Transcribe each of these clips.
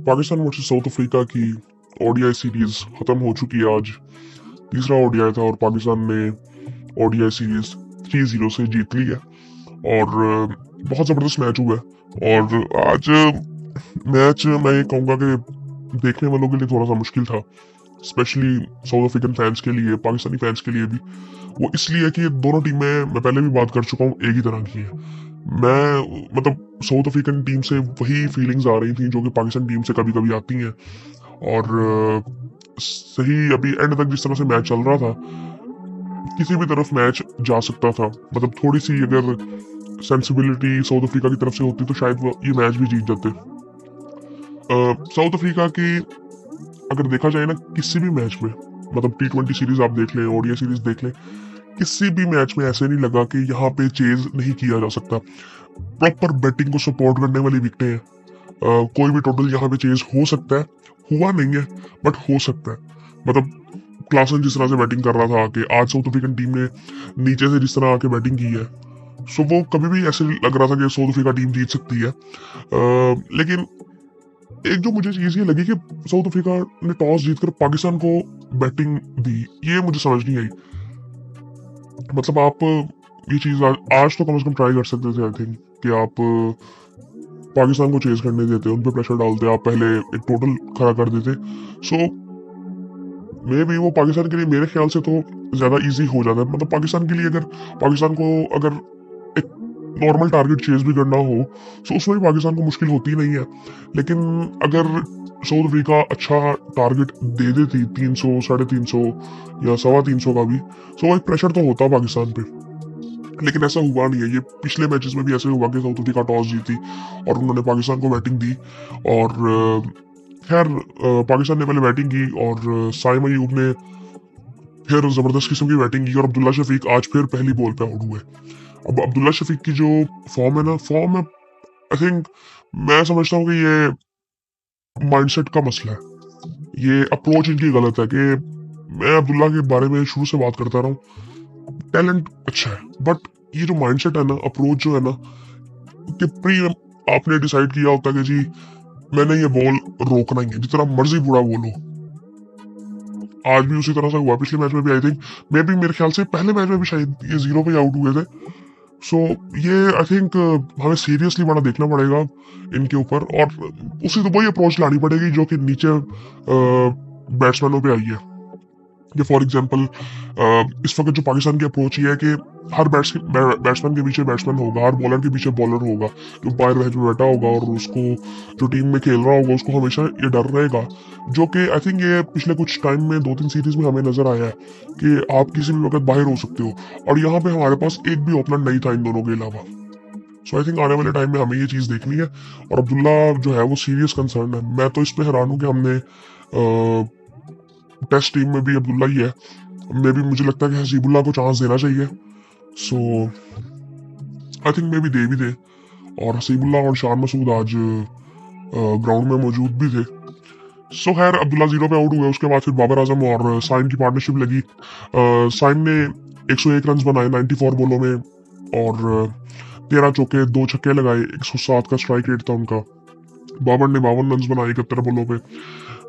Pakistan versus south Africa की ODI series खत्म हो चुकी है आज। तीसरा ओडीआई था और पाकिस्तान ने ओडीआई सीरीज 3-0 से जीत ली है और बहुत ज़बरदस्त मैच हुआ है। और आज मैच मैं ये कहूँगा कि देखने वालों के लिए थोड़ा सा मुश्किल था, स्पेशली साउथ अफ्रीकन फैंस के लिए, पाकिस्तानी फैंस के लिए भी। वो इसलिए कि दोनों टीमें, मैं पहले भी बात कर चुका हूँ, एक ही तरह की है। मैं मतलब साउथ अफ्रीकन टीम से वही फीलिंग्स आ रही थी जो कि पाकिस्तान टीम से कभी कभी आती हैं। और सही अभी एंड तक जिस तरह से मैच चल रहा था, किसी भी तरफ मैच जा सकता था। मतलब थोड़ी सी अगर सेंसिबिलिटी साउथ अफ्रीका की तरफ से होती तो शायद वो ये मैच भी जीत जाते। साउथ अफ्रीका की अगर देखा जाए ना, किसी भी मैच में, मतलब T20 सीरीज आप देख लें, ओडीआई सीरीज देख लें, किसी भी मैच में ऐसे नहीं लगा कि यहाँ पे चेज नहीं किया जा सकता। प्रॉपर बैटिंग को सपोर्ट करने वाली विकेटें हैं। कोई भी टोटल यहाँ पे चेज हो सकता है, हुआ नहीं है बट हो सकता है। मतलब क्लासन जिस तरह से बैटिंग कर रहा था आके, आज साउथ अफ्रीकन टीम ने नीचे से जिस तरह आके बैटिंग की है, सो वो कभी भी ऐसे लग रहा था कि साउथ अफ्रीका टीम जीत सकती है। लेकिन एक जो मुझे चीज ये लगी कि साउथ अफ्रीका ने टॉस जीतकर पाकिस्तान को बैटिंग दी, ये मुझे समझ नहीं आई। मतलब आप ये चीज आज तो कम से कम ट्राई कर सकते थे, आई थिंक, कि आप पाकिस्तान को चेज करने देते, उन पे प्रेशर डालते, आप पहले एक टोटल खड़ा कर देते। सो मे भी वो पाकिस्तान के लिए मेरे ख्याल से तो ज्यादा इजी हो जाता है। मतलब पाकिस्तान के लिए अगर पाकिस्तान को अगर एक नॉर्मल टारगेट चेज भी करना हो तो उसमें भी पाकिस्तान को मुश्किल होती नहीं है। लेकिन अगर साउथ अफ्रीका अच्छा टारगेट दे देती, 300, 350 या 325 का भी, तो एक प्रेशर तो होता पाकिस्तान पे। लेकिन ऐसा हुआ नहीं है। ये पिछले मैचेस में भी ऐसे हुआ कि साउथ अफ्रीका टॉस जीती और उन्होंने पाकिस्तान को बैटिंग दी। और खैर पाकिस्तान ने पहले बैटिंग की और साइम अयूब ने फिर जबरदस्त किस्म की बैटिंग की और अब्दुल्ला शफीक आज फिर पहली बॉल पे आउट हुए। अब अब्दुल्ला शफीक की जो फॉर्म है ना, फॉर्म है, आई थिंक, मैं समझता हूँ कि ये माइंडसेट का मसला है। ये अप्रोच इनकी गलत है। कि मैं अब्दुल्ला के बारे में शुरू से बात करता रहा हूँ, टैलेंट अच्छा है, बट ये जो माइंडसेट है ना, अप्रोच जो है ना, कि प्री आपने डिसाइड किया होता कि जी मैंने ये बॉल रोकना ही है, जितना मर्जी बुरा बोलो। आज भी उसी तरह से हुआ, पिछले मैच में भी आई थिंक, मेरे ख्याल से पहले मैच में भी शायद ये 0 पे आउट हुए थे। सो ये आई थिंक हमें सीरियसली बड़ा देखना पड़ेगा इनके ऊपर, और उसी तो वही अप्रोच लानी पड़ेगी जो कि नीचे बैट्समैनों पे आई है। कि फॉर एग्जांपल इस वक्त जो पाकिस्तान की अप्रोच ये है कि हर बैट्समैन के पीछे बैट्समैन होगा, हर बॉलर के पीछे बॉलर होगा, जो बाहर बेंच में बैठा होगा और उसको जो टीम में खेल रहा होगा उसको हमेशा ये डर रहेगा। जो कि आई थिंक ये पिछले कुछ टाइम में 2-3 सीरीज में हमें नजर आया है कि आप किसी भी वक्त बाहर हो सकते हो। और यहाँ पे हमारे पास एक भी ओपनर नहीं था इन दोनों के अलावा। सो आई थिंक आने वाले टाइम में हमें ये चीज देखनी है। और अब्दुल्ला जो है वो सीरियस कंसर्न है। मैं तो इस पे हैरान हूँ कि हमने टेस्ट टीम में भी अब्दुल्ला ही है। मे भी मुझे लगता है कि हसीबुल्ला को चांस देना चाहिए। सो आई थिंक मे भी दे। और हसीबुल्ला और शान मसूद आज ग्राउंड में मौजूद भी थे। सो खैर अब्दुल्ला 0 पे आउट हुए। उसके बाद फिर बाबर आजम और साइम की पार्टनरशिप लगी। साइम ने 101 रन बनाए 94 बॉलों में और 13 चौके 2 छक्के लगाए। 107 का स्ट्राइक रेट था उनका। बाबर ने 52 रन बनाए 71 बॉलों पे।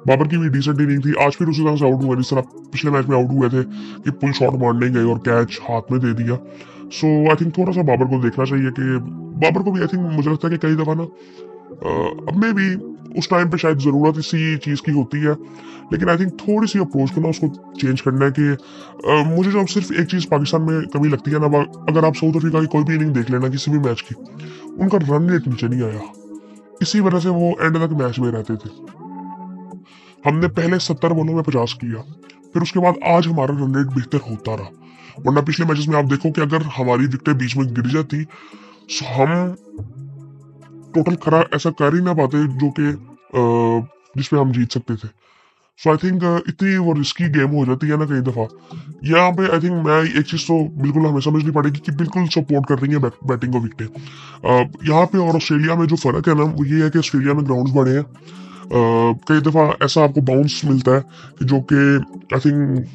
बाबर की भी डिसेंट इनिंग थी। आज फिर उसी तरह से आउट हुए जिस तरह पिछले मैच में आउट हुए थे कि पुल शॉट मारने गए और कैच हाथ में दे दिया। सो आई थिंक थोड़ा सा बाबर को देखना चाहिए कि बाबर को भी, आई थिंक, मुझे लगता है कि कई दफा ना अब में भी उस टाइम पे शायद जरूरत इसी चीज की होती है। लेकिन आई थिंक थोड़ी सी अप्रोच को ना उसको चेंज करना है। कि मुझे जो सिर्फ एक चीज पाकिस्तान में कमी लगती है ना, अगर आप साउथ अफ्रीका की कोई भी इनिंग देख लेना किसी भी मैच की, उनका रन रेट नीचे नहीं आया। इसी वजह से वो एंड तक मैच में रहते थे। हमने पहले 70 बॉलों में 50 किया, फिर उसके बाद आज हमारा रन रेट बेहतर होता रहा। वरना पिछले मैचेस में आप देखो कि अगर हमारी विकेटें बीच में गिर जाती तो हम टोटल खरा ऐसा कर ही ना पाते जो कि जिसपे हम जीत सकते थे। सो आई थिंक इतनी वो रिस्की गेम हो जाती है ना कई दफा। यहाँ पे आई थिंक मैं एक चीज तो बिल्कुल हमें समझनी पड़ेगी कि बिल्कुल सपोर्ट कर रही है बैटिंग को विकेटें। यहाँ पे और ऑस्ट्रेलिया में जो फर्क है ना, वो ये है कि ऑस्ट्रेलिया में ग्राउंड बड़े हैं। कई दफा ऐसा आपको बाउंस मिलता है कि जो कि आई थिंक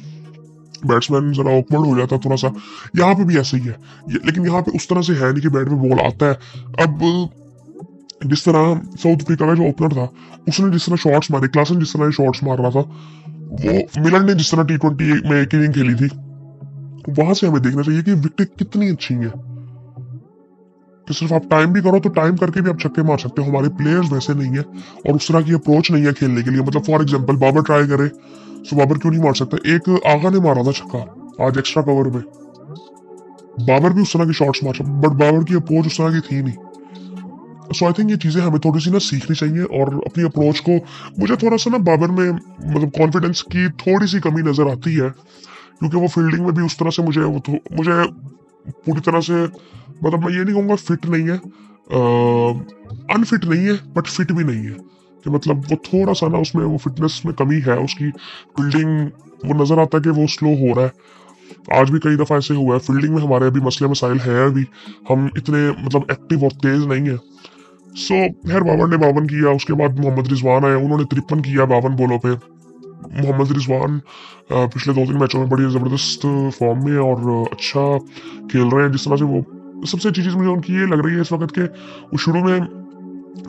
बैट्समैन जरा ऑकवर्ड हो जाता है थोड़ा सा। यहाँ पे भी ऐसे ही है। लेकिन यहाँ पे उस तरह से है नहीं कि बैट में बॉल आता है। अब जिस तरह साउथ अफ्रीका का जो ओपनर था उसने जिस तरह शॉट्स मारे, क्लासन जिस तरह शॉट्स मार रहा था, वो मिलन ने जिस तरह T20 में एक इनिंग खेली थी, वहां से हमें देखना चाहिए कि विकेट कितनी अच्छी है कि सिर्फ आप टाइम भी करो तो टाइम करके भी आप छक्के मार सकते हो। हमारे प्लेयर्स वैसे नहीं है और उस तरह की अप्रोच नहीं है खेलने के लिए। मतलब फॉर एग्जांपल बाबर ट्राई करे तो बाबर क्यों नहीं मार सकता? एक आगा ने मारा था छक्का आज एक्स्ट्रा कवर में, बाबर भी उस तरह की शॉट्स मार सकता, बट बाबर की अप्रोच उस तरह की थी नहीं। सो आई थिंक ये चीजें हमें थोड़ी सी ना सीखनी चाहिए और अपनी अप्रोच को, मुझे थोड़ा सा ना बाबर में मतलब कॉन्फिडेंस की थोड़ी सी कमी नजर आती है, क्योंकि वो फील्डिंग में भी उस तरह से मुझे पूरी तरह से, मतलब मैं ये नहीं कहूँगा फिट नहीं है, अनफिट नहीं है बट फिट भी नहीं है, कि मतलब वो थोड़ा सा ना उसमें वो फिटनेस में कमी है उसकी। फील्डिंग वो नजर आता है कि वो स्लो हो रहा है। आज भी कई दफा ऐसे हुआ है फील्डिंग में हमारे अभी मसले मसाइल है, अभी हम इतने मतलब एक्टिव और तेज नहीं है। सो खैर बाबर ने 52 किया, उसके बाद मोहम्मद रिजवान आए, उन्होंने 53 किया 52 बॉलों पे। मोहम्मद रिजवान पिछले 2-3 मैचों में बड़ी जबरदस्त फॉर्म में है और अच्छा खेल रहे हैं। जिस तरह से वो, सबसे अच्छी चीज मुझे उनकी ये लग रही है इस वक्त के वो शुरू में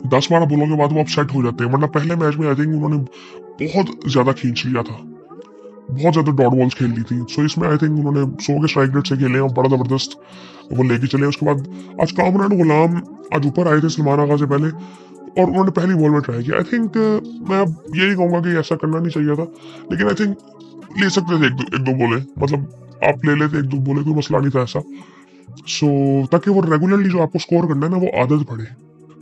10-12 बॉलों के बाद वो अपसेट हो जाते हैं, वरना पहले मैच में आई थिंक उन्होंने बहुत ज्यादा खींच लिया था, बहुत ज्यादा डॉट बॉल्स खेल ली थी। सो इसमें आई थिंक उन्होंने 100 के स्ट्राइक रेट से खेले और बड़ा जबरदस्त वो लेके चले। उसके बाद आज कामरान गुलाम आज ऊपर आए थे सलमान आगा से पहले और उन्होंने पहली बॉल में ट्राई किया। आई थिंक मैं अब ये नहीं कहूंगा कि ऐसा करना नहीं चाहिए था, लेकिन आई थिंक ले सकते थे एक दो बोले, मतलब आप ले लेते एक दो बोले, कोई मसला नहीं था ऐसा। सो ताकि वो रेगुलरली जो आपको स्कोर करना है ना वो आदत पड़े।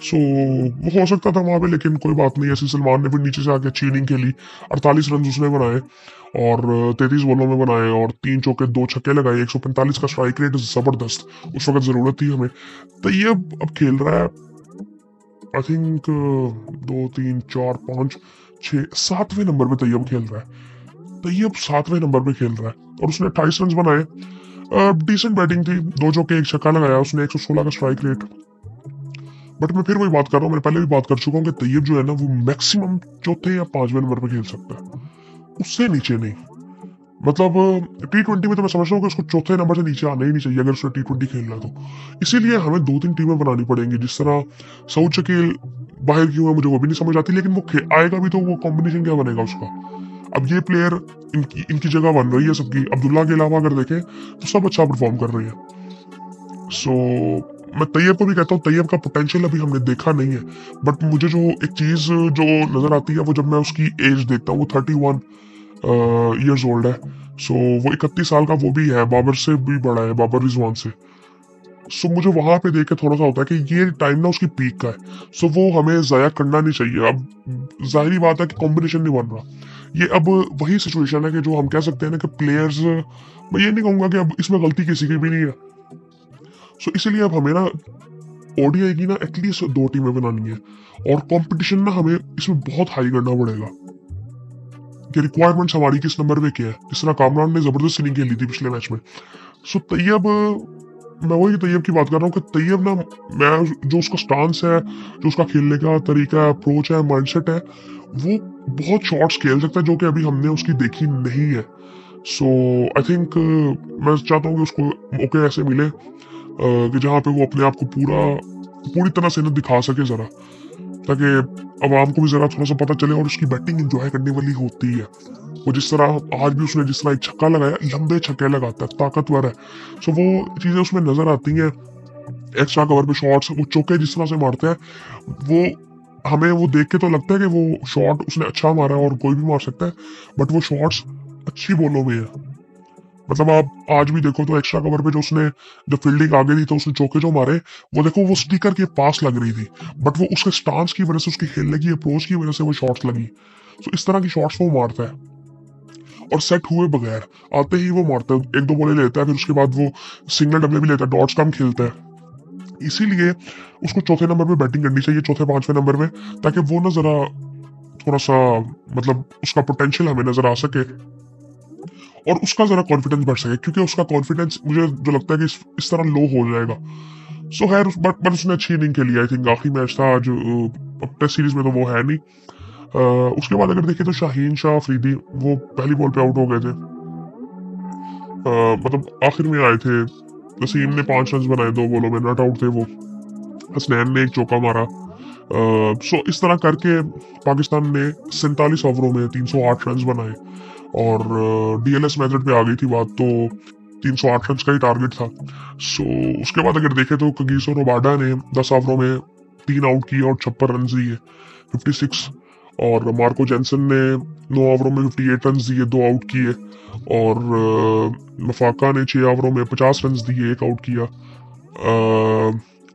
सो वो हो सकता था वहां पे, लेकिन कोई बात नहीं। ऐसे सलमान ने फिर नीचे से आके अच्छी इनिंग खेली, 48 रन उसने बनाए और 33 बॉलों में बनाए और 3 चौके 2 छक्के लगाए, 145 का स्ट्राइक रेट जबरदस्त, उस वक्त जरूरत थी हमें। तैयब अब खेल रहा है आई थिंक 2 3 4 5 6 7वें नंबर पे तैयब खेल रहा है। तैयब 7वें नंबर पे खेल रहा है और उसने 28 रन बनाए। डिसेंट बैटिंग थी, 2 चौके 1 छक्का लगाया उसने, 116 का स्ट्राइक रेट। बट मैं फिर वही बात कर रहा हूँ, मैंने पहले भी बात कर चुका हूँ कि तैयब जो है ना वो मैक्सिमम चौथे या 5वें नंबर पे खेल सकता है, उससे नीचे नहीं। मतलब T20 में तो मैं समझता हूँ कि उसको चौथे नंबर से नीचे आना ही नहीं चाहिए अगर उसने T20 खेलना है तो। इसीलिए हमें 2-3 टीमें बनानी पड़ेंगी। जिस तरह सऊद शकील बाहर क्यों है मुझे वो भी नहीं समझ आती, लेकिन वो आएगा भी तो वो कॉम्बिनेशन क्या बनेगा उसका? अब ये प्लेयर इनकी जगह बन रही है सबकी, अब्दुल्ला के अलावा अगर देखें तो सब अच्छा परफॉर्म कर रहे हैं। सो मैं तैयब को भी कहता हूँ, तैयब का पोटेंशियल अभी हमने देखा नहीं है, बट मुझे जो एक चीज जो नजर आती है वो जब मैं उसकी एज देखता हूँ, वो 31 ईयर्स ओल्ड है। सो वो 31 साल का वो भी है, बाबर से भी बड़ा है, बाबर रिजवान से। सो मुझे वहां पे देख के थोड़ा सा होता है कि ये टाइम ना उसकी पीक का है, सो वो हमें जाया करना नहीं चाहिए। अब जाहिर बात है कि कॉम्बिनेशन नहीं बन रहा। ये अब वही सिचुएशन है कि जो हम कह सकते हैं ना कि प्लेयर्स, मैं ये नहीं कहूंगा कि अब इसमें गलती किसी की भी नहीं है। सो इसीलिए अब हमें ना ओडीआई की ना एटलीस्ट 2 टीमें बनानी है और कंपटीशन ना हमें इसमें बहुत हाई करना पड़ेगा कि रिक्वायरमेंट्स हमारी किस नंबर पे क्या है। जिस तरह कामरान ने जबरदस्त इनिंग खेली थी पिछले मैच में। सो तैयब, मैं वही तैयब की बात कर रहा हूँ कि तैयब ना, मैं जो उसका स्टांस है, जो उसका खेलने का तरीका है, अप्रोच है, माइंडसेट है, वो बहुत शॉट्स खेल सकता है जो कि अभी हमने उसकी देखी नहीं है। सो आई थिंक मैं चाहता हूँ कि उसको मौके ऐसे मिले कि जहाँ पे वो अपने आप को पूरी तरह से ना दिखा सके जरा, ताकि आवाम को भी जरा थोड़ा सा पता चले और उसकी बैटिंग एंजॉय करने वाली होती है। वो जिस तरह आज भी उसने जिस तरह एक छक्का लगाया, लंबे छक्के लगाता है, ताकतवर है। सो वो चीजें उसमें नजर आती हैं। एक्स्ट्रा कवर पे शॉट्स, वो चौके जिस तरह से मारते हैं, वो हमें वो देख के तो लगता है कि वो शॉट उसने अच्छा मारा और कोई भी मार सकता है, बट वो शॉट्स अच्छी बॉलों में है। मतलब आप आज भी देखो तो एक्स्ट्रा कवर पे जो उसने, जब फील्डिंग आ गई थी तो उसने चौके जो मारे, वो देखो वो स्टिकर के पास लग रही थी, बट वो उसके स्टांस की वजह से, उसकी खेलने की अप्रोच की वजह से वो शॉट्स लगी। तो इस तरह की शॉट्स वो मारता है और सेट हुए बगैर आते ही वो मारता है, 1-2 बॉले लेता है, फिर उसके बाद वो सिंगल डबले भी लेता है, डॉट्स कम खेलता है। इसीलिए उसको चौथे नंबर पे बैटिंग करनी चाहिए, चौथे 5वें नंबर में, ताकि वो ना जरा थोड़ा सा मतलब उसका पोटेंशियल हमें नजर आ सके और उसका जरा कॉन्फिडेंस बढ़ सके, क्योंकि उसका कॉन्फिडेंस मुझे जो लगता है कि इस तरह लो हो जाएगा। सो खैर बट उसने अच्छी इनिंग खेली। आई थिंक आखिरी मैच था आज, अब टेस्ट सीरीज में तो वो है नहीं। उसके बाद अगर देखें तो शाहीन शाह अफरीदी वो पहली बॉल पे आउट हो गए थे। मतलब आखिर में आए थे। नसीम ने 5 रन बनाए 2 बॉलों में, नॉट आउट थे वो। हसनैन ने एक चौका मारा, सो इस तरह करके पाकिस्तान ने 47 ओवरों में 308 रन बनाए और डीएलएस मेथड पे आ गई थी बात, तो 308 रन का ही टारगेट था। सो उसके बाद अगर देखें तो कगिसो रबाडा ने 10 ओवरों में 3 आउट किए और 56 रन दिए, 56। और मार्को जेंसन ने 9 ओवरों में 58 रन दिए, 2 आउट किए। और मफाका ने 6 ओवरों में 50 रन दिए, 1 आउट किया।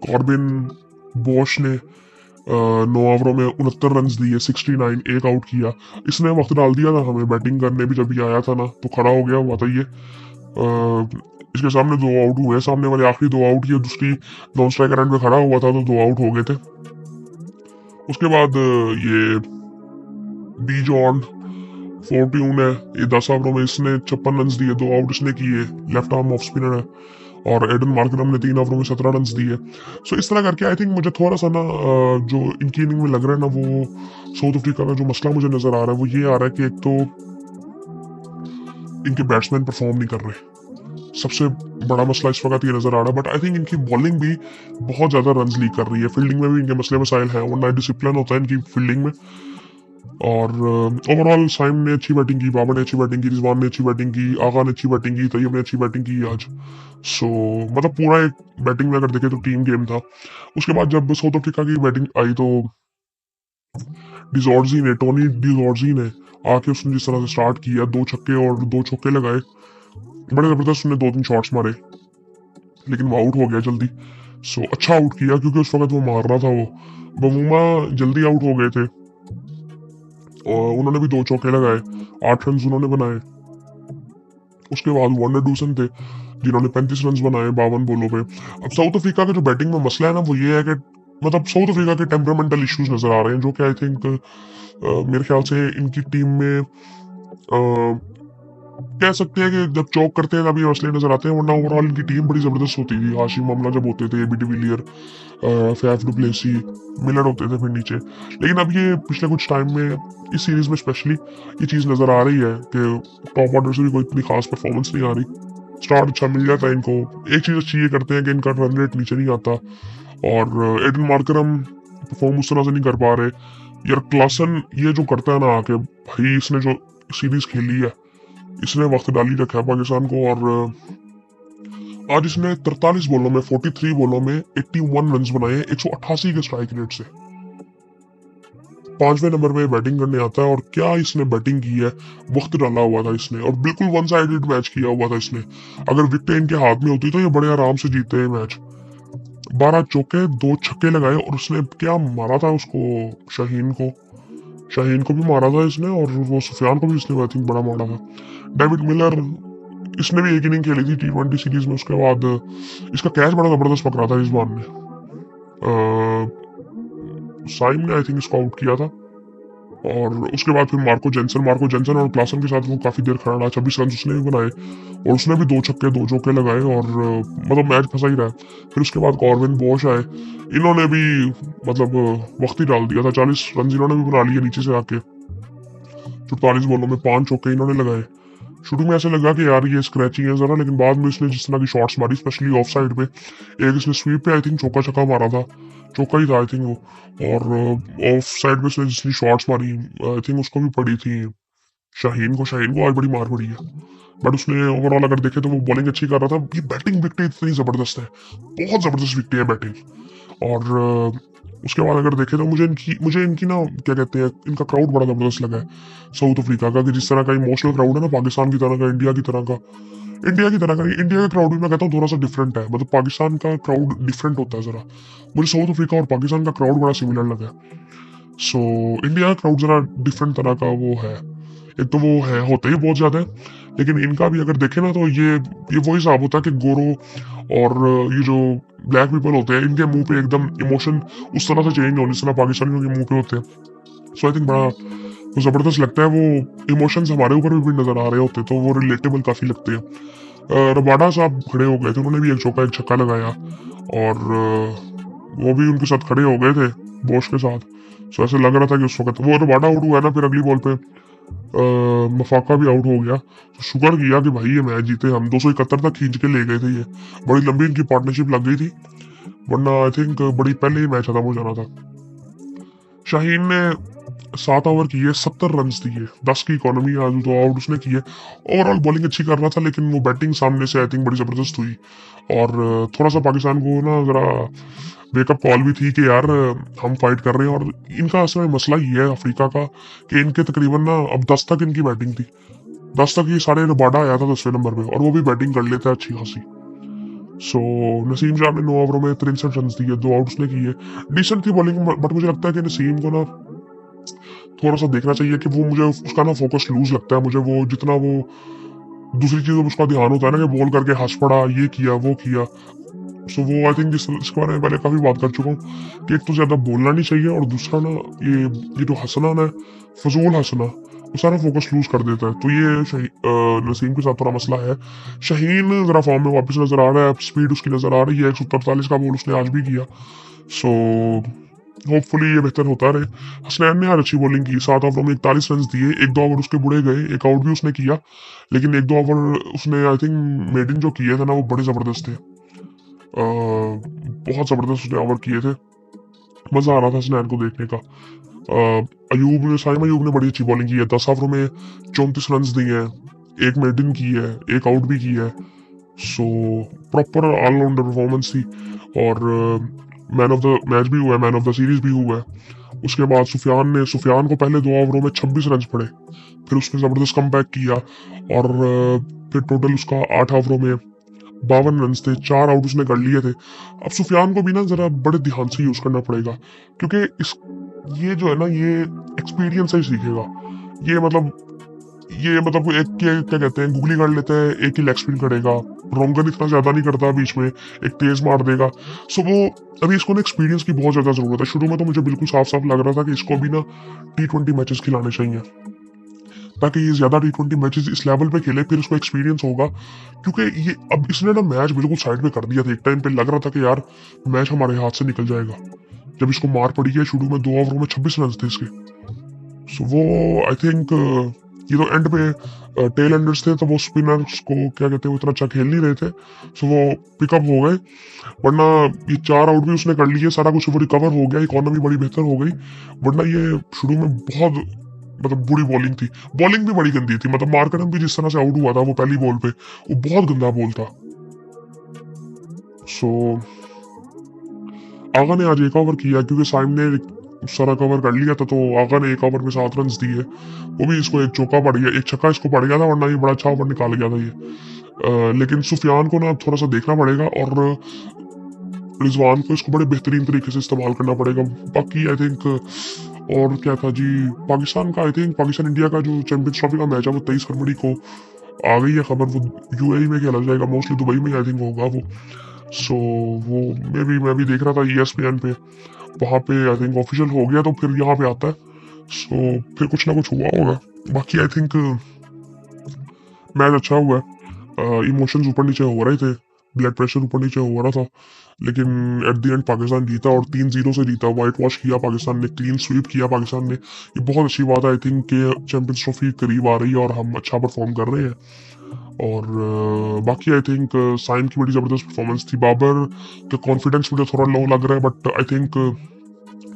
कॉर्बिन बोश ने 9 ओवरों में 69 रन दिए, 69, 1 आउट किया। इसने वक्त डाल दिया था हमें बैटिंग करने भी, जब ये आया था ना तो खड़ा हो गया हुआ था ये। इसके सामने 2 आउट हुए, सामने वाले आखिरी 2 आउट किए, दूसरी नॉन स्ट्राइकर एंड पे खड़ा हुआ था तो 2 आउट हो गए थे। उसके बाद ये डी जॉन फोर्ट्यून है, ये 10 ओवरों में इसने 56 रन दिए, 2 आउट इसने किए, लेफ्ट आर्म ऑफ स्पिनर है। और एडन मार्करम ने 3 ओवरों में 17 रन दिए। सो इस तरह करके आई थिंक मुझे थोड़ा सा ना जो इनकी इनिंग में लग रहा है ना, वो साउथ अफ्रीका का जो मसला मुझे नजर आ रहा है वो ये आ रहा है कि एक तो इनके बैट्समैन परफॉर्म नहीं कर रहे, सबसे बड़ा मसला इस वक्त ये नजर आ रहा है। बट आई थिंक इनकी बॉलिंग भी बहुत ज्यादा रन लीक कर रही है, फील्डिंग में भी इनके मसले मसाइल हैं, वरना डिसिप्लिन होता है इनकी फील्डिंग में। और ओवरऑल साइम ने अच्छी बैटिंग की, बाबर ने अच्छी बैटिंग की, रिजवान ने अच्छी बैटिंग की, आगा ने अच्छी बैटिंग की, तैयब ने अच्छी बैटिंग की आज। सो मतलब पूरा एक बैटिंग में अगर देखें तो टीम गेम था। उसके बाद जब साउथ अफ्रीका की बैटिंग आई तो टोनी डिजॉर्जी ने आके उसने जिस तरह से स्टार्ट किया, 2 छक्के और 2 चौके लगाए, बड़े जबरदस्त। उसने 2-3 शॉट्स मारे लेकिन वो आउट हो गया जल्दी। सो अच्छा आउट किया क्योंकि उस वक्त वो मार रहा था। वो बमूमा जल्दी आउट हो गए थे और उन्होंने भी 2 चौके लगाए, 8 रन उन्होंने बनाए। उसके बाद वॉर्नर डूसन थे जिन्होंने 35 रन बनाए 52 बॉलों पे। अब साउथ अफ्रीका का जो बैटिंग में मसला है ना वो ये है कि मतलब साउथ अफ्रीका के टेम्परामेंटल इश्यूज नजर आ रहे हैं, जो कि आई थिंक मेरे ख्याल से इनकी टीम में कह सकते हैं कि जब चौक करते हैं तभी मसले नजर आते हैं, वरना ओवरऑल इनकी टीम बड़ी जबरदस्त होती थी। हाशिम मामला जब होते थे, AB de Villiers, Faf du Plessis, Miller होते थे फिर नीचे। लेकिन अब ये पिछले कुछ टाइम में इस सीरीज में स्पेशली ये चीज नजर आ रही है कि टॉप ऑर्डर से भी कोई इतनी खास परफॉर्मेंस नहीं आ रही। स्टार्ट अच्छा मिल जाता है इनको। एक चीज अच्छी ये करते हैं कि इनका रन रेट नीचे नहीं आता। और एडन मार्करम परफॉर्म उस तरह से नहीं कर पा रहे। यार क्लासन ये जो करता है ना आके, भाई इसने जो सीरीज खेली है, इसने वक्त डाल ही रखा है पाकिस्तान को। और आज इसने 43 बॉलों में 43 बॉलों में 81 रन बनाए, 188 के स्ट्राइक रेट से। 5वें नंबर पे बैटिंग करने आता है और क्या इसने बैटिंग की है, वक्त डाला हुआ था इसने और बिल्कुल वन साइडेड मैच किया हुआ था इसने। अगर विकेट इनके हाथ में होती तो ये बड़े आराम से जीते हैं मैच। 12 चौके 2 छक्के लगाए और उसने क्या मारा था उसको, शाहीन को भी मारा था इसने और वो सुफियान को भी इसने आई थिंक बड़ा मारा था। डेविड मिलर इसने भी एक इनिंग खेली थी T20 सीरीज में, उसके बाद इसका कैच बड़ा जबरदस्त पकड़ा था रिजवान ने। साइम ने आई थिंक इसको आउट किया था। और उसके बाद फिर मार्को जेंसन और क्लासन के साथ वो काफी देर खड़ा रहा, 26 रन उसने भी बनाए और उसने भी 2 छक्के 2 चौके लगाए और मतलब मैच फंसा ही रहा। फिर उसके बाद कॉर्बिन बॉश आए, इन्होंने भी मतलब वक्त ही डाल दिया था, 40 रन इन्होंने भी बना लिए नीचे से आके। 44 बॉलों में 5 चौके इन्होंने लगाए। शुरू में ऐसे लगा कि यार ये स्क्रैचिंग है जरा, लेकिन बाद में इसने जिस तरह की शॉट्स मारी, स्पेशली ऑफ साइड पे, एक इसने स्वीप पे आई थिंक चौका छक्का मारा था, चौका ही था आई थिंक वो। और ऑफ साइड पे इसने जितनी शॉट्स मारी आई थिंक उसको भी पड़ी थी शाहीन को आज बड़ी मार पड़ी है। बट उसने ओवरऑल अगर देखे तो वो बॉलिंग अच्छी कर रहा था। ये बैटिंग विकेट इतनी जबरदस्त है, बहुत जबरदस्त विकेट है बैटिंग। और उसके बाद अगर देखे तो मुझे इनकी ना क्या कहते हैं, इनका क्राउड बड़ा जबरदस्त लगा है साउथ अफ्रीका का, कि जिस तरह का इमोशनल क्राउड है ना, पाकिस्तान की तरह का, इंडिया की तरह का क्राउड भी मैं कहता हूँ थोड़ा सा डिफरेंट है। मतलब पाकिस्तान का क्राउड डिफरेंट होता है जरा, मुझे साउथ अफ्रीका और पाकिस्तान का क्राउड बड़ा सिमिलर लगा। सो इंडिया का क्राउड जरा डिफरेंट तरह का वो है, एक तो वो है होते ही बहुत ज्यादा है, लेकिन इनका भी अगर देखे ना तो ये वही हिसाब होता है कि गोरो और ये जो ब्लैक पीपल होते हैं, इनके मुंह पे एकदम इमोशन उस तरह से चेंज होने, जिस तरह पाकिस्तानियों के मुंह पे होते हैं। सो आई थिंक बड़ा वो जबरदस्त लगता है, वो इमोशंस हमारे ऊपर भी नजर आ रहे होते, तो वो रिलेटेबल काफी लगते हैं। रबाडा साहब खड़े हो गए थे, उन्होंने भी एक चौका एक छक्का लगाया और वो भी उनके साथ खड़े हो गए थे बोश के साथ। सो ऐसे लग रहा था कि उस वक्त वो रबाडा आउट हुआ ना, फिर अगली बॉल पे मफाका भी आउट हो गया। तो शुक्र किया कि भाई ये मैच जीते हम, 271 तक खींच के ले गए थे। ये बड़ी लंबी इनकी पार्टनरशिप लग गई थी, वरना आई थिंक बड़ी पहले ही मैच खत्म हो जाना था। शाहीन ने 7 ओवर किए, 70 रन दिए, 10 की इकोनॉमी, आज 2 आउट उसने किए। ओवरऑल बॉलिंग अच्छी कर रहा था, लेकिन वो बैटिंग सामने से आई थिंक बड़ी जबरदस्त हुई। और थोड़ा सा पाकिस्तान को ना जरा वेकअप कॉल भी थी कि यार हम फाइट कर रहे हैं। और इनका असल में मसला ये है अफ्रीका का कि इनके तकरीबन ना अब 10 तक इनकी बैटिंग थी, 10 तक ये सारे रबाडा आया था 10वें नंबर पे, और वो भी बैटिंग कर लेता है अच्छी खासी। सो नसीम शाह ने 9 ओवरों में 63 रन दिए, 2 आउट उसने किए। डिसेंट थी बॉलिंग, बट मुझे लगता है कि नसीम को ना थोड़ा सा देखना चाहिए कि वो, मुझे उसका ना फोकस लूज लगता है मुझे, वो जितना वो दूसरी चीजों में उसका ध्यान होता है ना कि बॉल करके हंस पड़ा, ये किया वो किया। सो वो आई थिंक इसके बारे में पहले काफी बात कर चुका हूँ कि एक तो ज्यादा बोलना नहीं चाहिए, और दूसरा ना ये जो हंसना ना, फजूल हंसना, वो सारा फोकस लूज कर देता है। तो ये नसीम के साथ थोड़ा मसला है। शाहीन जरा फॉर्म में वापस नजर आ रहा है, स्पीड उसकी नजर आ रही है, 143 का बॉल उसने आज भी किया। सो होपफुली ये बेहतर होता रहे। हसनैन ने आज अच्छी बॉलिंग की, 7 ओवरों में 41 रन दिए, 1-2 ओवर उसके बुड़े गए, 1 आउट भी उसने किया, लेकिन 1-2 ओवर उसने आई थिंक मेडिन जो किए थे ना वो बड़े जबरदस्त थे। बहुत जबरदस्त उसने ओवर किए थे, मजा आ रहा था हसनैन को देखने का। साइम अयूब ने बड़ी अच्छी बॉलिंग की है, 10 ओवरों में 34 रन दिए हैं, 1 मेडिन की है, 1 आउट भी की है। सो प्रॉपर ऑलराउंडर परफॉर्मेंस थी। और मैन ऑफ द मैच भी हुआ है, मैन ऑफ द सीरीज भी हुआ है। उसके बाद सुफियान को पहले 2 ओवरों में 26 रन पड़े, फिर उसने जबरदस्त कम किया, और फिर टोटल उसका 8 ओवरों में 52 रन थे, 4 आउट उसने कर लिए थे। अब सुफियान को भी ना जरा बड़े ध्यान से यूज करना पड़ेगा, क्योंकि इस ये जो है ना, ये एक्सपीरियंस से ही सीखेगा। ये मतलब एक क्या कहते हैं, गुगली कर लेते हैं, एक ही लेग स्पिन करेगा, रोंगन इतना ज्यादा नहीं करता, बीच में एक तेज मार देगा। सो वो अभी इसको ना एक्सपीरियंस की बहुत ज्यादा जरूरत है। शुरू में तो मुझे बिल्कुल साफ साफ लग रहा था कि इसको भी ना T20 मैचेस खिलाने चाहिए, ताकि ये ज्यादा T20 मैचेस इस लेवल पे खेले, फिर उसको एक्सपीरियंस होगा। क्योंकि ये अब इसने ना मैच बिल्कुल साइड पे कर दिया था, एक टाइम पे लग रहा था कि यार मैच हमारे हाथ से निकल जाएगा, जब इसको मार पड़ी है। शुरू में 2 ओवरों में 26 रन थे इसके। सो वो आई थिंक ये तो एंड पे टेल एंडर्स थे, तो वो स्पिनर्स को क्या कहते हैं, वो इतना अच्छा खेल नहीं रहे थे, सो वो पिकअप हो गए। वरना ये 4 आउट भी उसने कर लिए, सारा कुछ वो रिकवर हो गया, इकोनॉमी बड़ी बेहतर हो गई। वरना ये शुरू में बहुत मतलब बुरी बॉलिंग थी, बॉलिंग भी बड़ी गंदी थी। मतलब मार्करम भी जिस तरह से आउट हुआ था वो पहली बॉल पे, वो बहुत गंदा बॉल था। सो आगा ने आज 1 ओवर किया, क्योंकि साइम ने सारा कवर कर लिया था, तो आगा ने 1 ओवर में 7 रन दिए। वो भी इसको एक चौका पड़ गया, एक छक्का इसको पड़ गया था, वरना ये बड़ा अच्छा ओवर निकाल गया था ये। लेकिन सुफियान को ना थोड़ा सा देखना पड़ेगा, और रिजवान को इसको बड़े बेहतरीन तरीके से इस्तेमाल करना पड़ेगा। बाकी आई थिंक और क्या था जी, पाकिस्तान का आई थिंक पाकिस्तान इंडिया का जो चैंपियंस ट्रॉफी का मैच है वो 23 फरवरी को आ गई है खबर। वो यूएई में खेला जाएगा, मोस्टली दुबई में आई थिंक होगा वो। सो वो मैं भी देख रहा था ESPN पे, वहाँ पे आई थिंक ऑफिशियल हो गया, तो फिर यहाँ पे आता है। सो फिर कुछ ना कुछ हुआ होगा। बाकी आई थिंक मैच अच्छा हुआ है, इमोशंस ऊपर नीचे हो रहे थे, ब्लड प्रेशर ऊपर नीचे हो रहा था, लेकिन एट द एंड पाकिस्तान जीता, और 3-0 से जीता। वाइट वॉश किया पाकिस्तान ने, क्लीन स्वीप किया पाकिस्तान ने। ये बहुत अच्छी बात है आई थिंक कि चैंपियंस ट्रॉफी करीब आ रही है और हम अच्छा परफॉर्म कर रहे हैं। और बाकी आई थिंक साइम की बड़ी जबरदस्त परफॉर्मेंस थी। बाबर का कॉन्फिडेंस मुझे थोड़ा लो लग रहा है, बट आई थिंक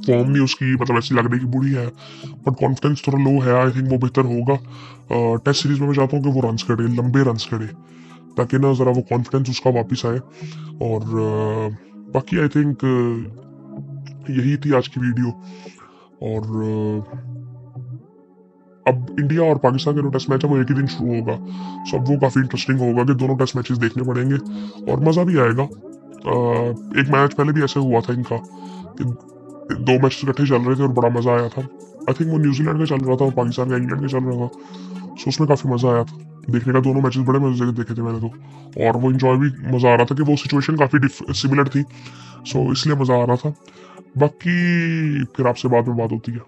फॉर्म भी उसकी मतलब ऐसी लग रही की बुरी है, बट कॉन्फिडेंस थोड़ा लो है। आई थिंक वो बेहतर होगा। टेस्ट सीरीज में मैं चाहता हूँ कि वो रन्स करे, लंबे रन्स करे, ताकि ना जरा वो कॉन्फिडेंस उसका वापस आए। और बाकी आई थिंक यही थी आज की वीडियो। और अब इंडिया और पाकिस्तान का जो टेस्ट मैच है वो एक ही दिन शुरू होगा, सो अब वो काफी इंटरेस्टिंग होगा कि दोनों टेस्ट मैचेस देखने पड़ेंगे और मजा भी आएगा। एक मैच पहले भी ऐसे हुआ था इनका कि 2 मैच इकट्ठे चल रहे थे और बड़ा मजा आया था। आई थिंक वो न्यूजीलैंड का चल रहा था और पाकिस्तान का इंग्लैंड का चल रहा था, सो उसमें काफी मजा आया था देखने का। दोनों मैचेस बड़े मजे से देखे थे मैंने तो, और वो इंजॉय भी मजा आ रहा था कि वो सिचुएशन काफी सिमिलर थी, सो इसलिए मजा आ रहा था। बाकी फिर आपसे बाद में बात होती है।